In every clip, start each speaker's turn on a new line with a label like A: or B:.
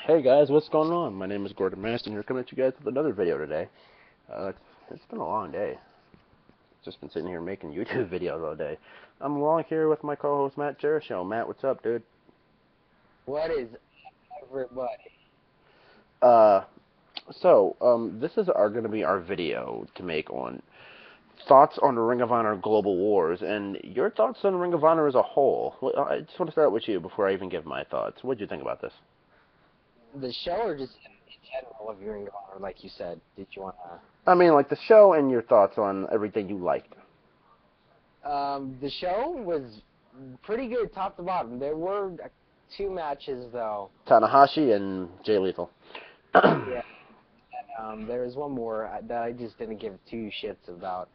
A: Hey guys, what's going on? My name is Gordon Maston. Here coming at you guys with another video today. Uh, it's been a long day. Just been sitting here making YouTube videos all day. I'm along here with my co-host Matt Jericho. Matt, what's up, dude?
B: What is everybody?
A: Uh, this is going to be our video to make on thoughts on Ring of Honor Global Wars and your thoughts on Ring of Honor as a whole. Well, I just want to start with you before I even give my thoughts. What did you think about this?
B: The show or just in general of your Ring of Honor, like you said? Did you want to?
A: I mean, like the show and your thoughts on everything you liked.
B: The show was pretty good top to bottom. There were two matches though.
A: Tanahashi and Jay Lethal.
B: Yeah. And, there was one more that I just didn't give two shits about.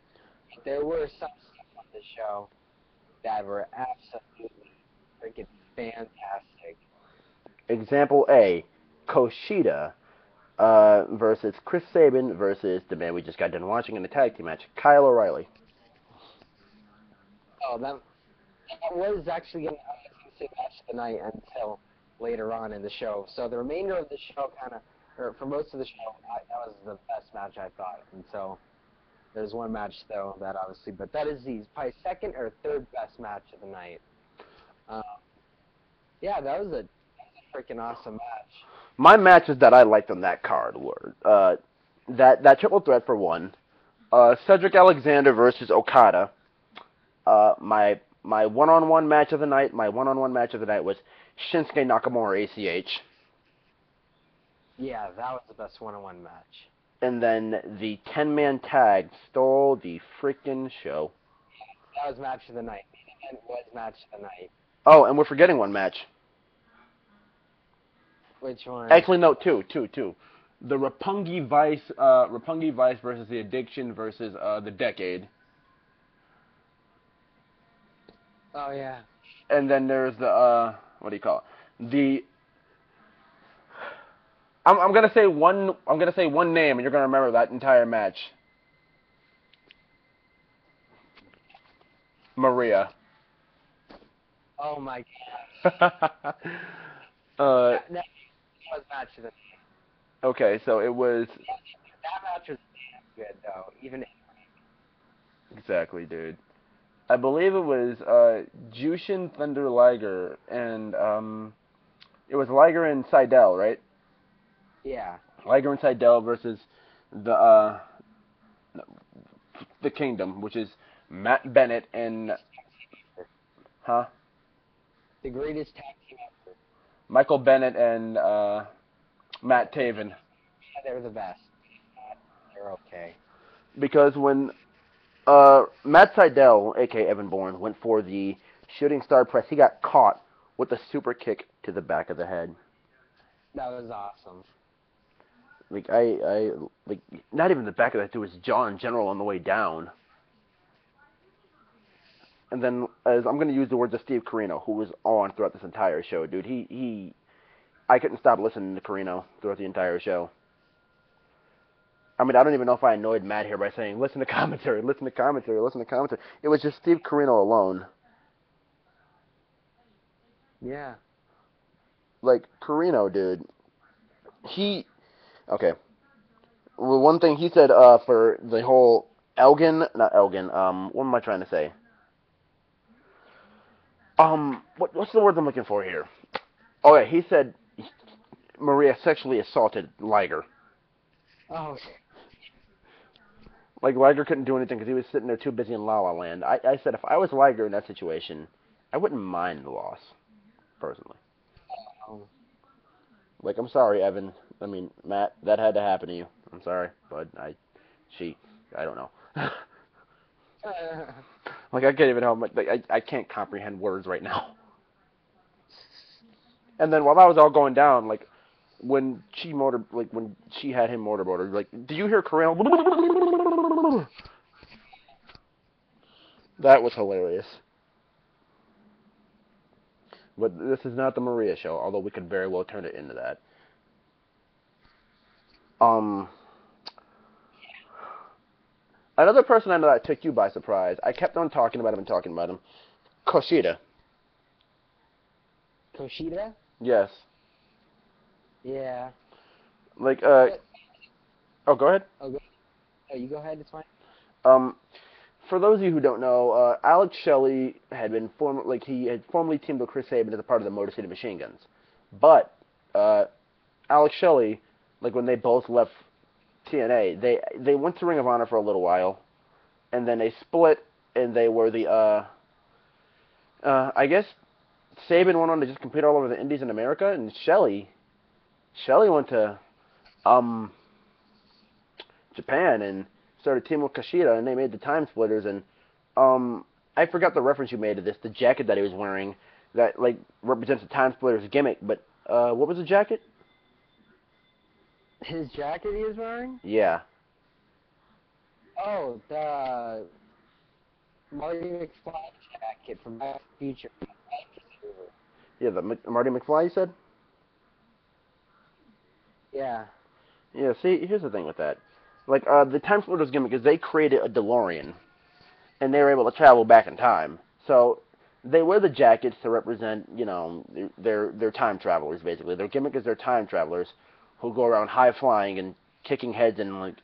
B: There were some stuff on the show that were absolutely freaking fantastic.
A: Example A, Kushida versus Chris Sabin versus the man we just got done watching in the tag team match, Kyle O'Reilly.
B: Oh, that was actually going to say match of the night until later on in the show. So the remainder of the show or for most of the show, that was the best match I thought. And so there's one match though that obviously, but that is probably second or third best match of the night. Yeah, that was a freaking awesome match.
A: My matches that I liked on that card were that triple threat for one, Cedric Alexander versus Okada. My one-on-one match of the night. My one-on-one match of the night was Shinsuke Nakamura ACH.
B: Yeah, that was the best one-on-one match.
A: And then the 10-man tag stole the freaking show.
B: That was match of the night. It was match of the night.
A: Oh, and we're forgetting one match.
B: Which one?
A: Actually, no, two. The Roppongi Vice versus the Addiction versus the Decade.
B: Oh yeah.
A: And then there's the what do you call it? I'm gonna say one name, and you're gonna remember that entire match. Maria.
B: Oh my gosh. That was match of the night.
A: Okay, so it was
B: That match was damn good though. Even
A: exactly, dude. I believe it was Jushin Thunder Liger and it was Liger and Seidel, right?
B: yeah.
A: Liger and Seidel versus the Kingdom, which is Matt Bennett and
B: The greatest tag team ever.
A: Michael Bennett and Matt Taven.
B: Yeah, they're the best. They're okay.
A: Because when Matt Seidel, aka Evan Bourne, went for the shooting star press, he got caught with a super kick to the back of the head.
B: That was awesome.
A: Like like not even the back of the head, to his jaw in general on the way down. And then, as I'm going to use the words of Steve Corino, who was on throughout this entire show, dude, I couldn't stop listening to Corino throughout the entire show. I mean, I don't even know if I annoyed Matt here by saying, listen to commentary, listen to commentary, listen to commentary. It was just Steve Corino alone.
B: Yeah.
A: Like, Corino, dude, okay. Well, one thing he said for the whole not Elgin, what am I trying to say? What's the word I'm looking for here? Oh, yeah, he said Maria sexually assaulted Liger.
B: Oh.
A: Like, Liger couldn't do anything because he was sitting there too busy in La La Land. I said if I was Liger in that situation, I wouldn't mind the loss, personally.
B: Oh.
A: Like, I'm sorry, Evan. I mean, Matt, that had to happen to you. I'm sorry, but I don't know. Like, I can't even help I can't comprehend words right now. And then while that was all going down, like, when she had him motorboated, like, do you hear Corral? That was hilarious. But this is not the Maria show, although we could very well turn it into that. Another person I know that took you by surprise. I kept on talking about him. Kushida.
B: Kushida?
A: Yes.
B: Yeah.
A: Like,
B: But,
A: oh, go ahead.
B: oh, you go ahead. It's fine.
A: Um, for those of you who don't know, Alex Shelley he had formerly teamed with Chris Sabin as a part of the Motor City Machine Guns, but uh, Alex Shelley, like when they both left TNA, they went to Ring of Honor for a little while, and then they split, and they were I guess Sabin went on to just compete all over the Indies in America, and Shelley went to um Japan and started teaming with Kushida, and they made the Time Splitters. And I forgot the reference you made to this, the jacket that he was wearing that like represents the Time Splitters gimmick. But what was the jacket?
B: His jacket he is wearing?
A: Yeah,
B: Oh, the Marty McFly jacket from Back to the Future.
A: yeah, the Marty McFly. You said.
B: Yeah.
A: Yeah. See, here's the thing with that. Like the Time Splitters gimmick is they created a DeLorean, and they were able to travel back in time. So they wear the jackets to represent, they're time travelers basically. Their gimmick is they're time travelers who go around high flying and kicking heads, and like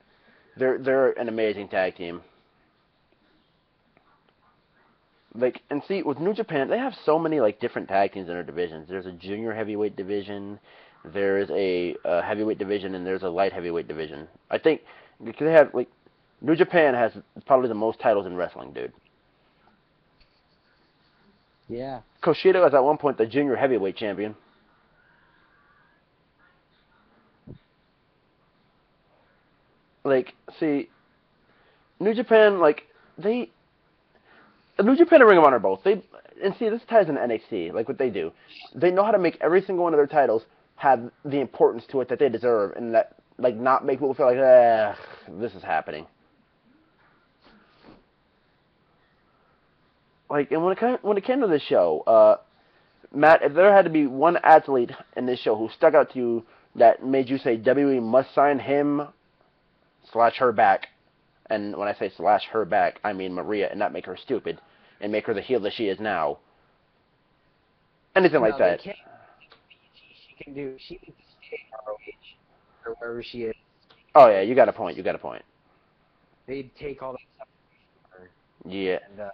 A: they're an amazing tag team. Like, and see, with New Japan, they have so many like different tag teams in their divisions. There's a junior heavyweight division, there's a heavyweight division, and there's a light heavyweight division. I think because they have like New Japan has probably the most titles in wrestling, dude.
B: Yeah.
A: Kushida was at one point the junior heavyweight champion. Like, see, New Japan, like they, New Japan and Ring of Honor both. And see, this ties into NXT. Like what they do, they know how to make every single one of their titles have the importance to it that they deserve, and that like not make people feel like, this is happening. Like, and when it came to this show, Matt, if there had to be one athlete in this show who stuck out to you that made you say WWE must sign him slash her back, and when I say slash her back, I mean Maria, and not make her stupid and make her the heel that she is now. Anything like
B: No, they
A: that.
B: can't. She can stay in ROH or wherever she is.
A: Oh yeah, you got a point. You got a point.
B: They take all that stuff from her.
A: Yeah.
B: And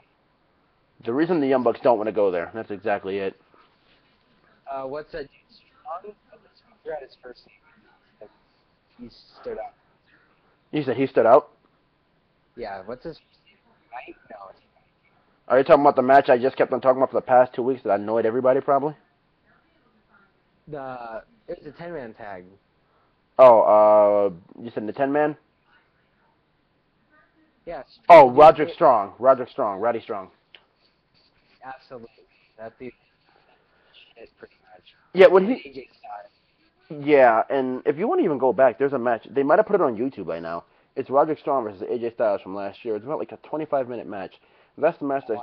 A: The reason the Young Bucks don't want to go there. That's exactly it.
B: what's that dude? Strong? I forgot his first name. He stood out.
A: You said he stood out.
B: Yeah, what's his first name? Right? No, it's
A: Are you talking about the match I just kept on talking about for the past 2 weeks that annoyed everybody probably?
B: it was a 10-man tag.
A: Oh, you said the 10-man?
B: Yes.
A: Oh, Roderick Strong. Roderick Strong. Roddy Strong.
B: Absolutely. That dude shit pretty much.
A: Yeah, when he...
B: AJ Styles.
A: Yeah, and if you want to even go back, there's a match. They might have put it on YouTube by now. It's Roderick Strong versus AJ Styles from last year. It's about like a 25-minute match. That's the match that...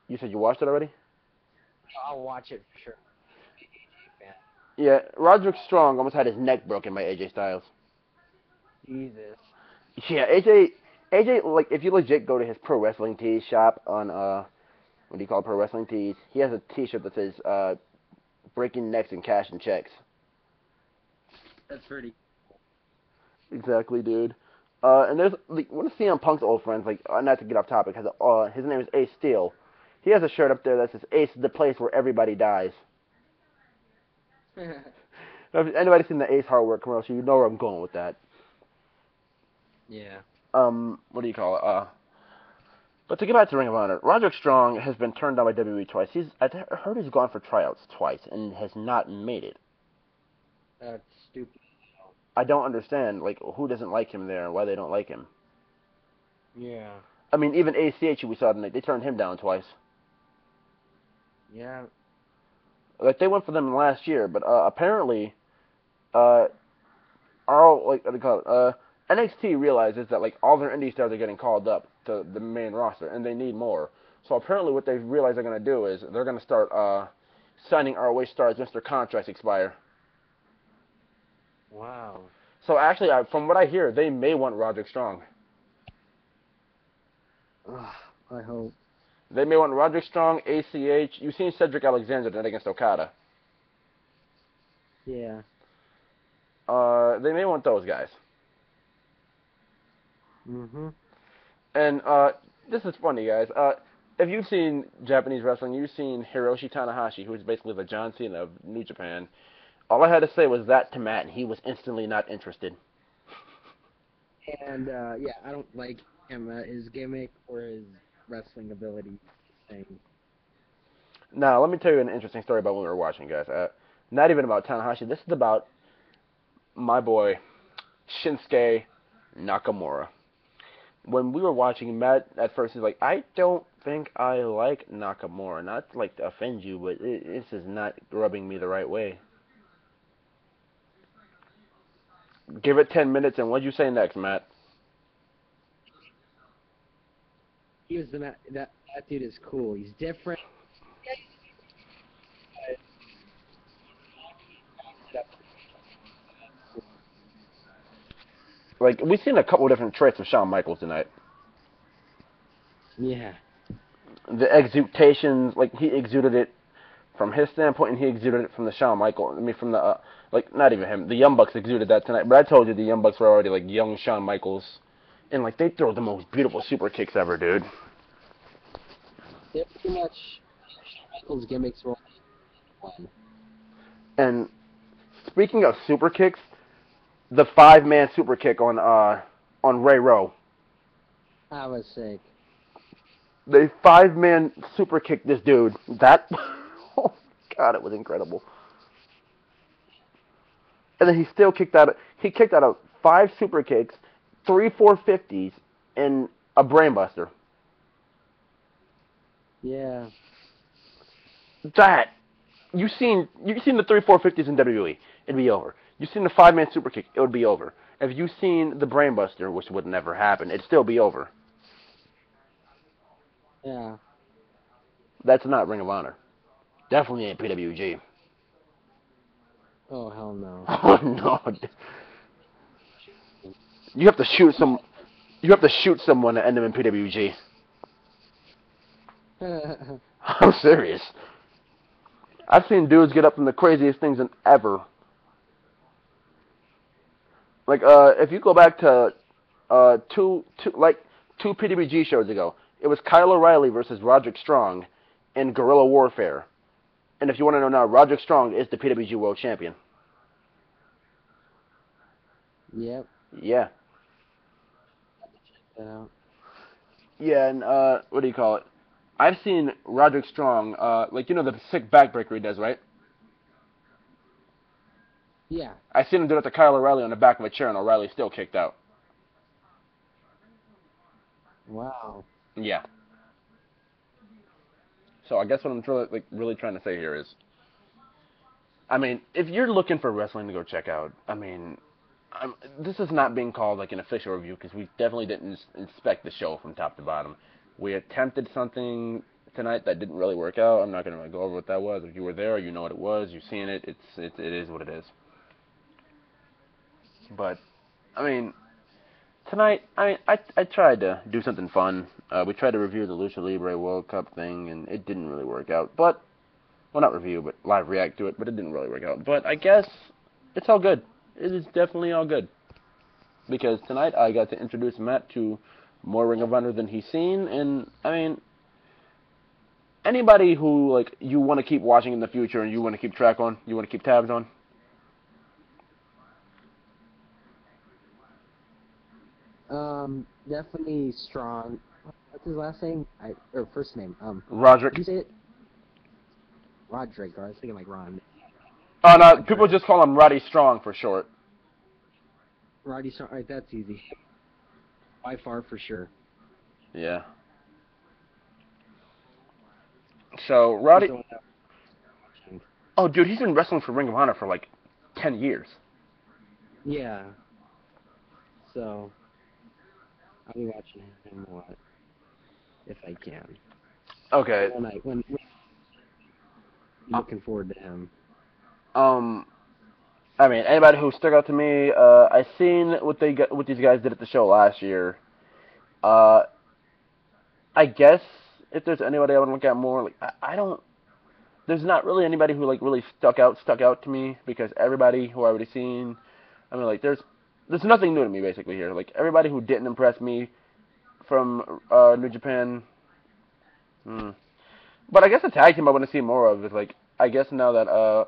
A: You said you watched it already?
B: I'll watch it for sure.
A: Yeah, Roderick Strong almost had his neck broken by AJ Styles.
B: Jesus.
A: Yeah, AJ, like, if you legit go to his Pro Wrestling Tees shop on, what do you call it, Pro Wrestling Tees, he has a t-shirt that says, breaking necks and cashing checks.
B: That's pretty.
A: Exactly, dude. And there's, like, one of CM Punk's old friends, like, not to get off topic, his name is Ace Steel. He has a shirt up there that says, Ace is the place where everybody dies. If anybody seen the Ace Hardware commercial, you know where I'm going with that.
B: Yeah.
A: What do you call it? But to get back to Ring of Honor, Roderick Strong has been turned down by WWE twice. I heard he's gone for tryouts twice and has not made it.
B: That's stupid.
A: I don't understand, like, who doesn't like him there and why they don't like him.
B: Yeah.
A: I mean, even ACH, who we saw tonight, they turned him down twice.
B: Yeah.
A: Like, they went for them last year, but apparently, NXT realizes that, like, all their indie stars are getting called up to the main roster, and they need more. So apparently what they realize they're going to do is they're going to start signing ROH stars once their contracts expire.
B: Wow.
A: So actually, from what I hear, they may want Roderick Strong.
B: Ugh, I hope.
A: They may want Roderick Strong, ACH. You've seen Cedric Alexander tonight against Okada.
B: Yeah.
A: They may want those guys.
B: Mm-hmm.
A: And this is funny, guys. If you've seen Japanese wrestling, you've seen Hiroshi Tanahashi, who's basically the John Cena of New Japan. All I had to say was that to Matt, and he was instantly not interested.
B: And yeah, I don't like him, his gimmick or his wrestling ability thing.
A: Now, let me tell you an interesting story about when we were watching, guys. Not even about Tanahashi. This is about my boy Shinsuke Nakamura. When we were watching, Matt at first he's like, I don't think I like Nakamura. Not to, like, to offend you, but this is not rubbing me the right way. Give it 10 minutes, and what'd you say next, Matt?
B: He was that dude is cool. He's different.
A: Like, we've seen a couple different traits of Shawn Michaels tonight.
B: Yeah.
A: The exudations, like, he exuded it from his standpoint, and he exuded it from the Shawn Michaels. I mean, from the, like, not even him. The Young Bucks exuded that tonight. But I told you the Young Bucks were already, like, young Shawn Michaels. And, like, they throw the most beautiful super kicks ever, dude.
B: They're pretty much Shawn Michaels gimmicks were one.
A: And speaking of super kicks, the 5-man super kick on Ray Rowe.
B: I was sick.
A: They 5-man super kicked this dude. That, oh God, it was incredible. And then he still kicked out. He kicked out of 5 super kicks, 3 450s, and a brainbuster.
B: Yeah.
A: That you've seen the 3 450s in WWE, it'd be over. You've seen the 5-man super kick, it would be over. If you've seen the brainbuster, which would never happen, it'd still be over.
B: Yeah.
A: That's not Ring of Honor. Definitely ain't PWG.
B: Oh hell no.
A: Oh no. You have to shoot some. You have to shoot someone to end them in PWG. I'm serious. I've seen dudes get up from the craziest things in ever. Like, if you go back to two PWG shows ago, it was Kyle O'Reilly versus Roderick Strong in Guerrilla Warfare. And if you want to know now, Roderick Strong is the PWG World Champion.
B: Yep.
A: Yeah.
B: That out.
A: Yeah, and what do you call it? I've seen Roderick Strong, like, you know the sick backbreaker he does, right?
B: Yeah.
A: I've seen him do it to Kyle O'Reilly on the back of a chair, and O'Reilly still kicked out.
B: Wow.
A: Yeah. So I guess what I'm really trying to say here is, I mean, if you're looking for wrestling to go check out, I mean, this is not being called like an official review because we definitely didn't inspect the show from top to bottom. We attempted something tonight that didn't really work out. I'm not going to go over what that was. If you were there, you know what it was. You've seen it. It is what it is. But I mean, tonight, I tried to do something fun. We tried to review the Lucha Libre World Cup thing, and it didn't really work out. But, well, not review, but live react to it, but it didn't really work out. But I guess it's all good. It is definitely all good. Because tonight I got to introduce Matt to more Ring of Honor than he's seen, and, I mean, anybody who, like, you want to keep watching in the future and you want to keep track on, you want to keep tabs on,
B: Definitely Strong. What's his last name? Or first name?
A: Roderick.
B: Did you say it? Roderick. Or I was thinking like Ron.
A: Oh, no, people just call him Roddy Strong for short.
B: Roddy Strong. Alright, that's easy. By far for sure.
A: Yeah. So, Roddy... Oh, dude, he's been wrestling for Ring of Honor for, like, 10 years.
B: Yeah. So, I'll be watching him a lot. If I can.
A: Okay.
B: When I'm looking forward to him.
A: I mean, anybody who stuck out to me, I seen what these guys did at the show last year. I guess if there's anybody I want to look at more, like I don't. There's not really anybody who like really stuck out to me because everybody who I already seen I mean, like, there's nothing new to me basically here. Like everybody who didn't impress me from New Japan. Hmm. But I guess the tag team I want to see more of is like I guess now that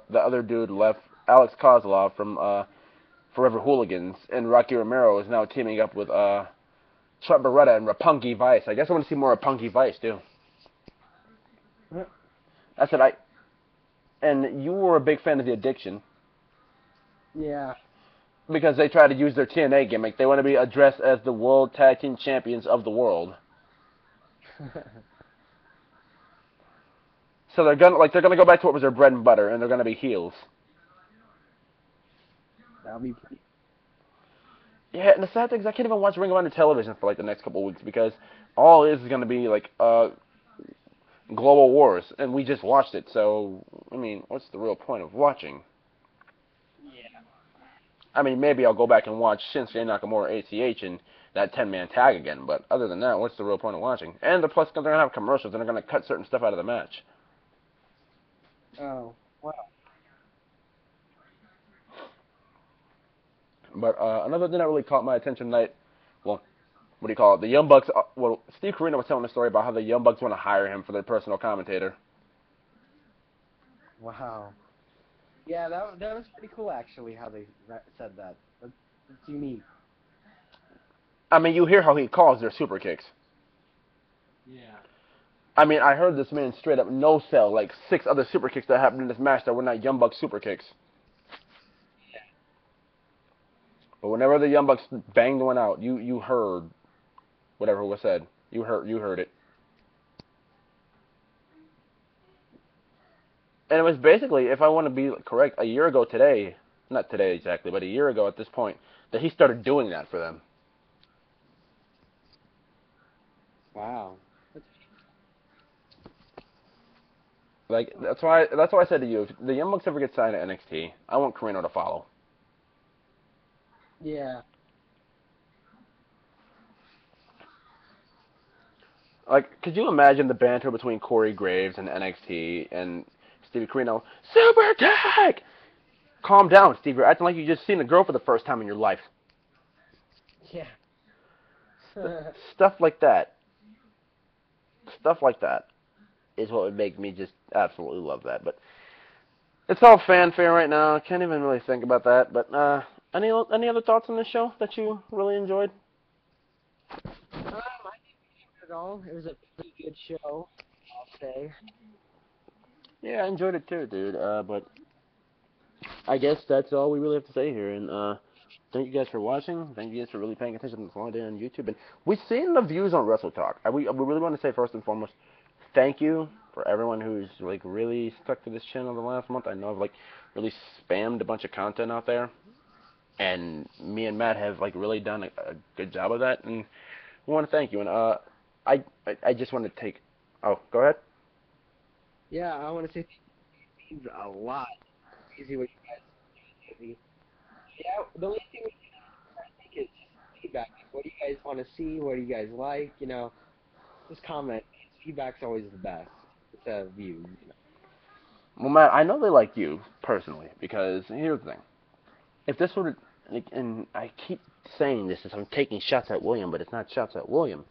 A: the other dude left, Alex Kozlov from Forever Hooligans, and Rocky Romero is now teaming up with Trent Beretta and Roppongi Vice. I guess I want to see more of Roppongi Vice too. I said and you were a big fan of the Addiction.
B: Yeah.
A: Because they try to use their TNA gimmick. They want to be addressed as the World Tag Team Champions of the world. So they're gonna go back to what was their bread and butter, and they're gonna be heels.
B: That'll be pretty.
A: Yeah, and the sad thing is I can't even watch Ring of Honor television for like the next couple of weeks because all it is gonna be like Global Wars, and we just watched it. So I mean, what's the real point of watching?
B: Yeah.
A: I mean, maybe I'll go back and watch Shinsuke Nakamura ACH and that 10-man tag again, but other than that, what's the real point of watching? And plus, they're gonna have commercials, and they're gonna cut certain stuff out of the match.
B: Oh, wow.
A: But another thing that really caught my attention tonight, well, what do you call it? The Young Bucks. Well, Steve Corino was telling a story about how the Young Bucks want to hire him for their personal commentator.
B: Wow. Yeah, that was pretty cool actually. How they said that. That's unique.
A: I mean, you hear how he calls their super kicks.
B: Yeah.
A: I mean, I heard this man straight up no sell like 6 other super kicks that happened in this match that were not Young Bucks super kicks.
B: Yeah.
A: But whenever the Young Bucks banged one out, you heard whatever was said. You heard it. And it was basically, if I want to be correct, a year ago today, not today exactly, but a year ago at this point, that he started doing that for them.
B: Wow.
A: Like that's why I said to you, if the Young Bucks ever get signed to NXT, I want Corino to follow.
B: Yeah.
A: Like, could you imagine the banter between Corey Graves and NXT and Stevie Corino? Super tag! Calm down, Steve. You're acting like you just seen a girl for the first time in your life.
B: Yeah.
A: Stuff like that. Stuff like that is what would make me just absolutely love that. But it's all fanfare right now. I can't even really think about that. But any other thoughts on this show that you really enjoyed?
B: I didn't enjoy it at all. It was a pretty good show, I'll say.
A: Yeah, I enjoyed it too, dude. But I guess that's all we really have to say here. And thank you guys for watching. Thank you guys for really paying attention to this long day on YouTube. And we've seen the views on Wrestle Talk. We really want to say first and foremost, thank you for everyone who's like really stuck to this channel the last month. I know I've like really spammed a bunch of content out there, and me and Matt have like really done a good job of that. And we want to thank you. And I just want to take. Oh, go ahead.
B: Yeah, I want to say it means a lot. Easy what you guys do. Yeah, the only thing we can I think is just feedback. What do you guys want to see? What do you guys like? You know, just comment. Feedback's always the best. It's a view. You know.
A: Well, Matt, I know they like you personally because here's the thing. If this were to, and I keep saying this as I'm taking shots at William, but it's not shots at William.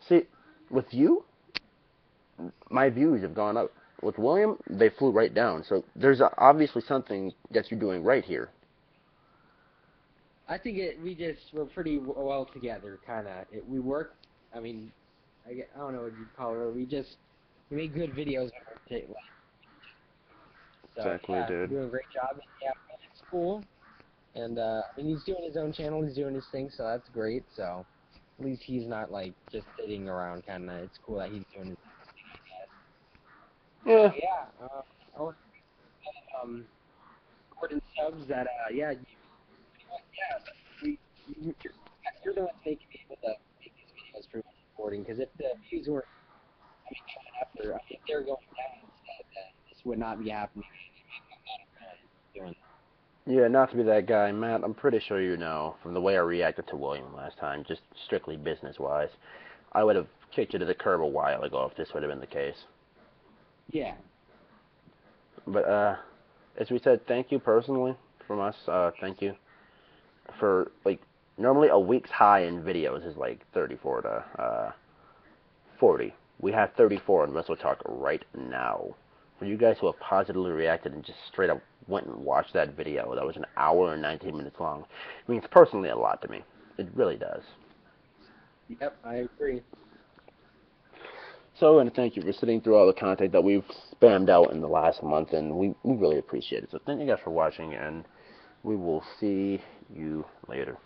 A: See, with you, my views have gone up. With William, they flew right down. So there's obviously something that you're doing right here.
B: I think we're pretty well together, kind of. We work. I mean, I don't know what you'd call it. We make good videos. So,
A: Exactly,
B: yeah,
A: dude.
B: Doing a great job. Yeah, it's cool. And he's doing his own channel. He's doing his thing, so that's great. So at least he's not like just sitting around. Kind of. It's cool that he's doing his thing.
A: Yeah.
B: Yeah. I want Gordon subs that. Yeah. You're the one making me able to make these videos for recording. Because if the views were coming up, or if they're going down instead, then this would not be happening. Doing.
A: Yeah, not to be that guy, Matt, I'm pretty sure you know from the way I reacted to William last time, just strictly business-wise, I would have kicked you to the curb a while ago if this would have been the case.
B: Yeah.
A: But, as we said, thank you personally from us. Thank you. for like normally a week's high in videos is like 34 to 40. We have 34 on Wrestle Talk right now. For you guys who have positively reacted and just straight up went and watched that video, that was an hour and 19 minutes long, means personally a lot to me. It really does.
B: Yep, I agree.
A: So, and thank you for sitting through all the content that we've spammed out in the last month, and we really appreciate it. So thank you guys for watching, and we will see you later.